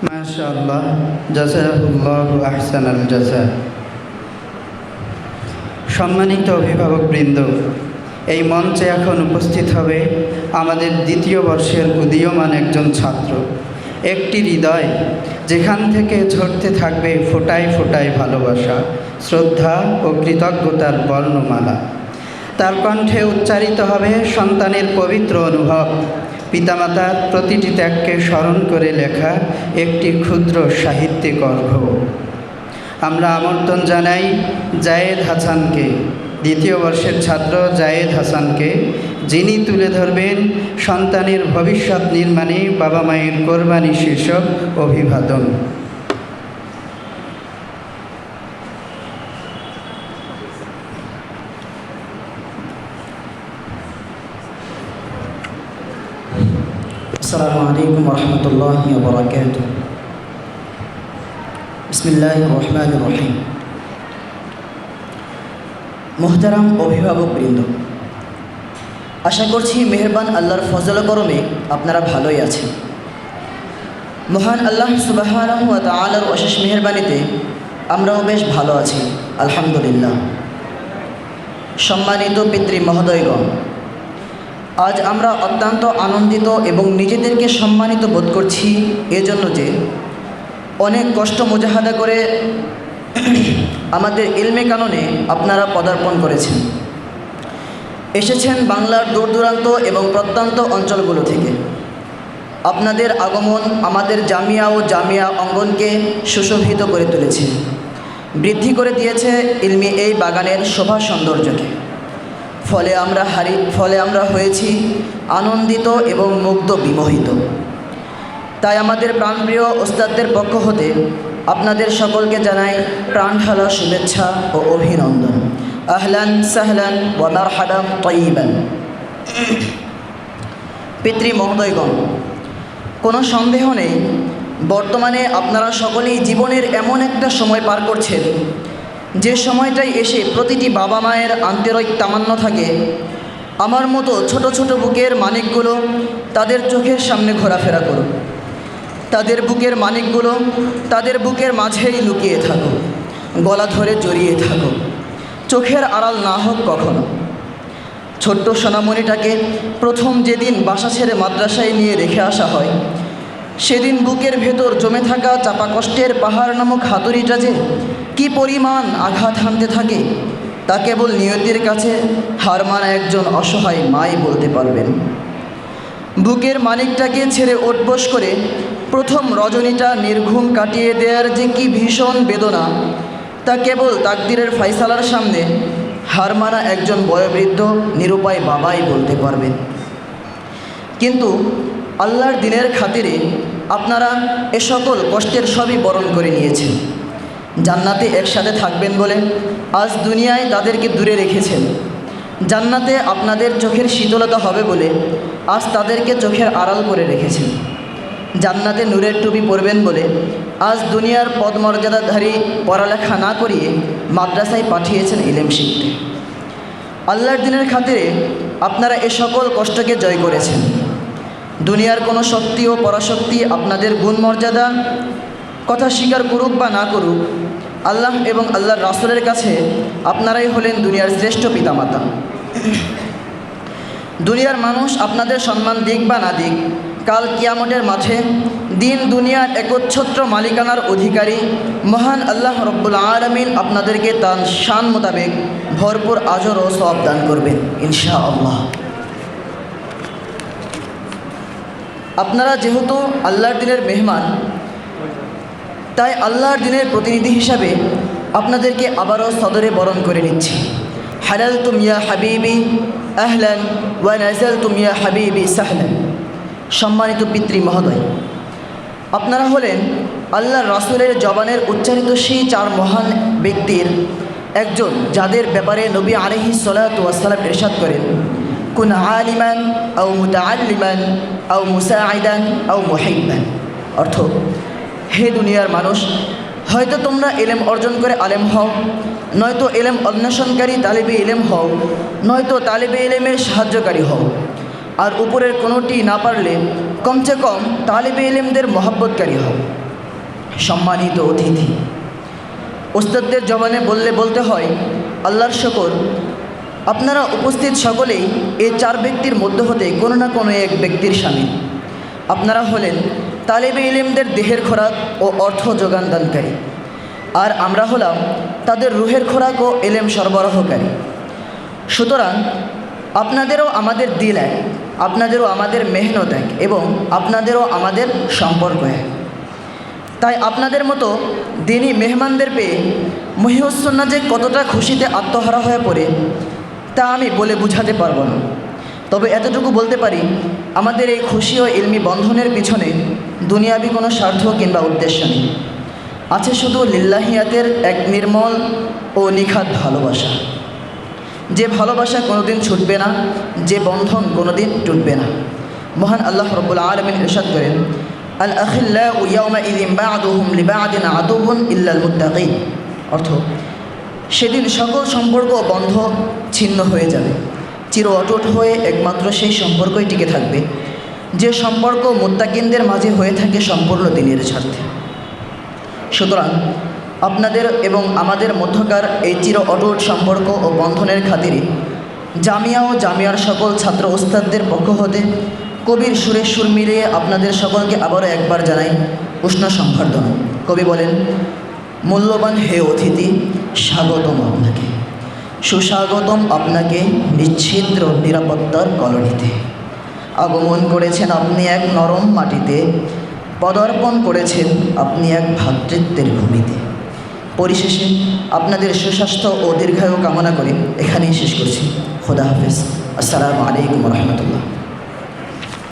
মাশাআল্লাহ, জাযাকুল্লাহু আহসানাল জাযা। সম্মানিত অভিভাবকবৃন্দ, এই মঞ্চে এখন উপস্থিত হবে আমাদের দ্বিতীয় বর্ষের উদীয়মান একজন ছাত্র। একটি হৃদয় যেখান থেকে ঝরতে থাকবে ফোঁটায় ফোঁটায় ভালোবাসা, শ্রদ্ধা ও কৃতজ্ঞতার বর্ণমালা। তার কণ্ঠে উচ্চারিত হবে সন্তানের পবিত্র অনুভব, পিতামাতার প্রতিটি ত্যাগকে স্মরণ করে লেখা একটি ক্ষুদ্র সাহিত্যিক অর্ঘ্য। আমরা আমন্ত্রণ জানাই জায়েদ হাসানকে, দ্বিতীয় বর্ষের ছাত্র জায়েদ হাসানকে, যিনি তুলে ধরবেন সন্তানের ভবিষ্যৎ নির্মাণে বাবা মায়ের কোরবানি শীর্ষক অভিবাদন। আসসালামু আলাইকুম ওরহমতুল্লাহি ওয়া বারাকাতুহু। বিসমিল্লাহির রহমানির রহিম। মুহতারাম অভিভাবকবৃন্দ, আশা করছি মেহেরবান আল্লাহর ফজল করমে আপনারা ভালোই আছেন। মহান আল্লাহ সুবহানাহু ওয়া তাআলার অশেষ মেহেরবানিতে আমরাও বেশ ভালো আছি, আলহামদুলিল্লাহ। সম্মানিত পিতৃ মহোদয়গণ, আজ আমরা অত্যন্ত আনন্দিত এবং নিজেদেরকে সম্মানিত বোধ করছি এজন্য যে অনেক কষ্ট মুজাহাদা করে আমাদের ইলমে কাননে আপনারা পদার্পণ করেছেন, এসেছেন বাংলার দূর দূরান্ত এবং প্রত্যন্ত অঞ্চলগুলো থেকে। আপনাদের আগমন আমাদের জামিয়া ও জামিয়া অঙ্গনকে সুশোভিত করে তুলেছে, বৃদ্ধি করে দিয়েছে ইলমি এই বাগানের শোভা সৌন্দর্যকে। ফলে আমরা হয়েছি আনন্দিত এবং মুগ্ধ বিমোহিত। তাই আমাদের প্রাণপ্রিয় ওস্তাদদের পক্ষ হতে আপনাদের সকলকে জানাই প্রাণঢালা শুভেচ্ছা ও অভিনন্দন। আহলান সাহলান ওয়া মারহাবান তাইয়িবান। পিতৃ মহোদয়গণ, কোনো সন্দেহ নেই বর্তমানে আপনারা সকলেই জীবনের এমন একটা সময় পার করছেন যে সময়টাই এসে প্রতিটি বাবা মায়ের আন্তরিক তামান্না থাকে আমার মতো ছোট ছোট বুকের মানিকগুলো তাদের চোখের সামনে ঘোরাফেরা করুক, তাদের বুকের মানিকগুলো তাদের বুকের মাঝেই লুকিয়ে থাকুক, গলা ধরে জড়িয়ে থাকুক, চোখের আড়াল না হোক কখনো। ছোট্ট সোনামণিটাকে প্রথম যেদিন বাসা ছেড়ে মাদ্রাসায় নিয়ে রেখে আসা হয়, সেদিন বুকের ভেতর জমে থাকা চাপা কষ্টের পাহাড় নামক হাতুড়িটা যে কি পরিমাণ আঘাত হানতে থাকে তা কেবল নিয়তির কাছে হার মানা একজন অসহায় মাই বলতে পারবেন। বুকের মানিকটাকে ছেড়ে ওঠবোস করে প্রথম রজনীটা নির্ঘুম কাটিয়ে দেওয়ার যে কি ভীষণ বেদনা তা কেবল তাকদিরের ফাইসালার সামনে হার মানা একজন বয়োবৃদ্ধ নিরুপায় বাবাই বলতে পারবেন। কিন্তু আল্লাহর দিনের খাতিরে আপনারা এ সকল কষ্টের সবই বরণ করে নিয়েছেন। জান্নাতে একসাথে থাকবেন বলে আজ দুনিয়ায় তাদেরকে দূরে রেখেছেন। জান্নাতে আপনাদের চোখের শীতলতা হবে বলে আজ তাদেরকে চোখের আড়াল করে রেখেছেন। জান্নাতে নূরের টুপি পরবেন বলে আজ দুনিয়ার পদমর্যাদাধারী পড়ালেখা না করিয়ে মাদ্রাসায় পাঠিয়েছেন ইলম শিখতে। আল্লাহর দিনের খাতিরে আপনারা এ সকল কষ্টকে জয় করেছেন। দুনিয়ার কোনো শক্তি ও পরাশক্তি আপনাদের গুণ মর্যাদা কথা স্বীকার করুক বা না করুক, আল্লাহ এবং আল্লাহর রাসূলের কাছে আপনারাই হলেন দুনিয়ার শ্রেষ্ঠ পিতামাতা। দুনিয়ার মানুষ আপনাদের সম্মান দিক বা না দিক, কাল কিয়ামতের মাঠে দিন দুনিয়ার একচ্ছত্র মালিকানার অধিকারী মহান আল্লাহ রব্বুল আলামিন আপনাদেরকে তার শান মোতাবেক ভরপুর আজর ও সওয়াব দান করবেন ইনশাআল্লাহ। আপনারা যেহেতু আল্লাহর দিনের মেহমান, তাই আল্লাহর দিনের প্রতিনিধি হিসাবে আপনাদেরকে আবারও সদরে বরণ করে নিচ্ছি। হালালতুম ইয়া হাবিবি আহলান ওয়া নাযালতুম ইয়া হাবিবি সাহলান। সম্মানিত পিতৃ মহোদয়, আপনারা হলেন আল্লাহর রাসূলের জবানের উচ্চারিত সেই চার মহান ব্যক্তির একজন, যাদের ব্যাপারে নবী আলাইহিস সালাতু ওয়াস সালাম ইরশাদ করেন, কুন আলিমান আও মুতাআল্লিমান আও মুসাঈদান আও মুহিব্বান। অর্থ, হে দুনিয়ার মানুষ, হয়তো তোমরা ইলম অর্জন করে আলেম হও, নয়তো ইলম অন্বেষণকারী তালিবে ইলম হও, নয়তো তালিবে ইলমের সাহায্যকারী হও। আর উপরের কোনোটি না পারলে কমসে কম তালিবে ইলমদের মহব্বতকারী হও। সম্মানিত অতিথি, ওস্তাদদের জবানে বলতে হয় আল্লাহর শকর, আপনারা উপস্থিত সকলেই এই 4 ব্যক্তির মধ্য হতে কোনো না কোনো এক ব্যক্তির শামিল। আপনারা হলেন তালেবে ইলমদের দেহের খোরাক ও অর্থ যোগানদানকারী, আর আমরা হলাম তাদের রুহের খোরাক ও এলেম সরবরাহকারী। সুতরাং আপনাদেরও আমাদের দিল এক, আপনাদেরও আমাদের মেহনত এক, এবং আপনাদেরও আমাদের সম্পর্ক এক। তাই আপনাদের মতো দিনী মেহমানদের পেয়ে মহিউসুন্নাহ যে কতটা খুশিতে আত্মহারা হয়ে পড়ে তা আমি বলে বুঝাতে পারবো না। তবে এতটুকু বলতে পারি, আমাদের এই খুশি ও ইলমি বন্ধনের পিছনে দুনিয়াবি কোনো স্বার্থ কিংবা উদ্দেশ্য নেই, আছে শুধু লিল্লাহিয়াতের এক নির্মল ও নিখাত ভালোবাসা। যে ভালোবাসা কোনোদিন ছুটবে না, যে বন্ধন কোনোদিন টুটবে না। মহান আল্লাহ রাব্বুল আলামিন ইরশাদ করেন, আল আখিল্লাউ ইয়াওমাইযিন বা'দুহুম লিবা'দিন আদুউন ইল্লাল মুত্তাকিন। অর্থ, সেদিন সকল সম্পর্ক বন্ধ ছিন্ন হয়ে যাবে, চির অটুট হয়ে একমাত্র সেই সম্পর্কই টিকে থাকবে যে সম্পর্ক মুত্তাকিনদের মাঝে হয়ে থাকে সম্পূর্ণ দিনের স্বার্থে। সুতরাং আপনাদের এবং আমাদের মধ্যকার এই চির অটুট সম্পর্ক ও বন্ধনের খাতিরে জামিয়া ও জামিয়ার সকল ছাত্র ওস্তাদদের পক্ষ হতে কবির সুরে সুর মিলিয়ে আপনাদের সকলকে আবারও একবার জানাই উষ্ণ সম্বর্ধনা। কবি বলেন, মূল্যবান হে অতিথি, স্বাগতম আপনাকে, সুস্বাগতম আপনাকে নিশ্ছিদ্র নিরাপত্তার কলোনিতে। আগমন করেছেন আপনি এক নরম মাটিতে, পদার্পণ করেছেন আপনি এক ভ্রাতৃত্বের ভূমিতে। পরিশেষে আপনাদের সুস্বাস্থ্য ও দীর্ঘায়ু কামনা করে এখানেই শেষ করছি। খোদা হাফেজ। আসসালামু আলাইকুম রহমতুল্লাহ।